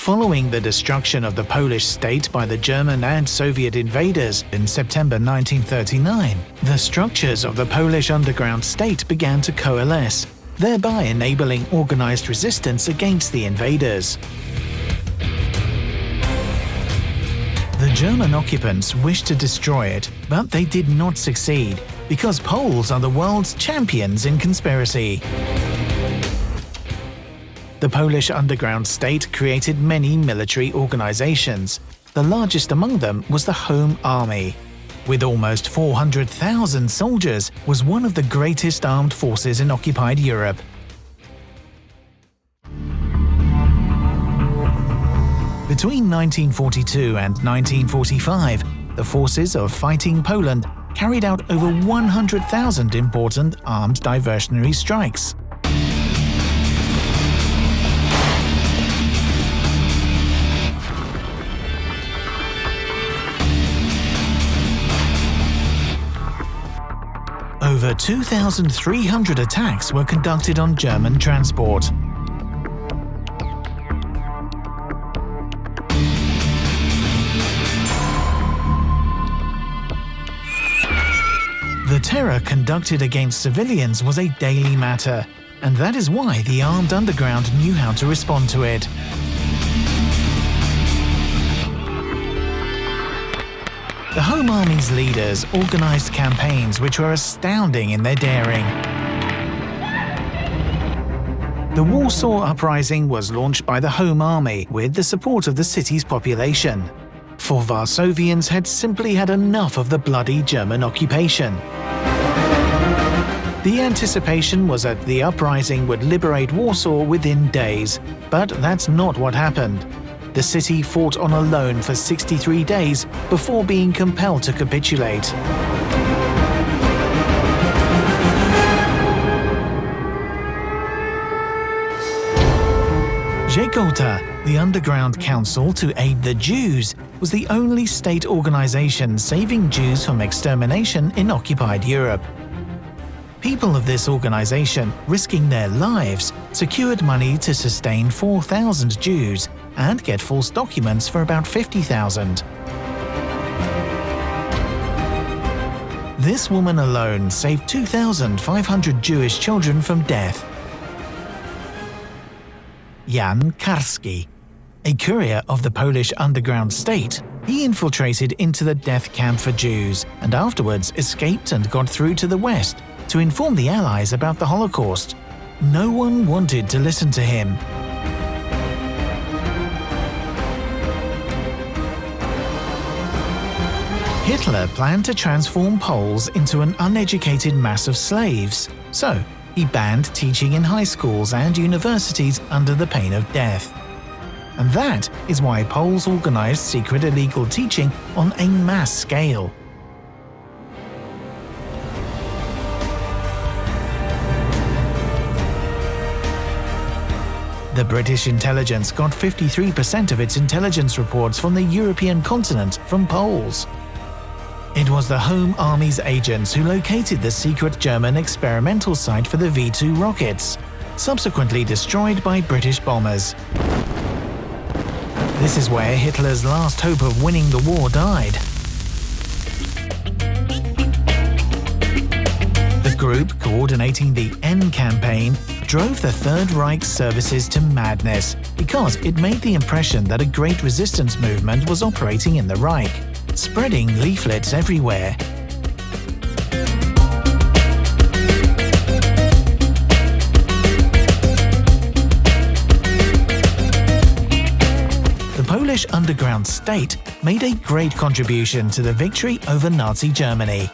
Following the destruction of the Polish state by the German and Soviet invaders in September 1939, the structures of the Polish underground state began to coalesce, thereby enabling organized resistance against the invaders. The German occupants wished to destroy it, but they did not succeed, because Poles are the world's champions in conspiracy. The Polish underground state created many military organizations. The largest among them was the Home Army. With almost 400,000 soldiers, was one of the greatest armed forces in occupied Europe. Between 1942 and 1945, the forces of Fighting Poland carried out over 100,000 important armed diversionary strikes. Over 2,300 attacks were conducted on German transport. The terror conducted against civilians was a daily matter, and that is why the armed underground knew how to respond to it. The Home Army's leaders organized campaigns which were astounding in their daring. The Warsaw Uprising was launched by the Home Army with the support of the city's population. For Varsovians had simply had enough of the bloody German occupation. The anticipation was that the uprising would liberate Warsaw within days, but that's not what happened. The city fought on alone for 63 days before being compelled to capitulate. Żegota, the underground council to aid the Jews, was the only state organization saving Jews from extermination in occupied Europe. People of this organization, risking their lives, secured money to sustain 4,000 Jews and get false documents for about 50,000. This woman alone saved 2,500 Jewish children from death. Jan Karski, a courier of the Polish underground state, he infiltrated into the death camp for Jews and afterwards escaped and got through to the West to inform the Allies about the Holocaust. No one wanted to listen to him. Hitler planned to transform Poles into an uneducated mass of slaves, so he banned teaching in high schools and universities under the pain of death. And that is why Poles organized secret illegal teaching on a mass scale. The British intelligence got 53% of its intelligence reports from the European continent from Poles. It was the Home Army's agents who located the secret German experimental site for the V-2 rockets, subsequently destroyed by British bombers. This is where Hitler's last hope of winning the war died. The group coordinating the N campaign drove the Third Reich's services to madness because it made the impression that a great resistance movement was operating in the Reich, spreading leaflets everywhere. The Polish underground state made a great contribution to the victory over Nazi Germany.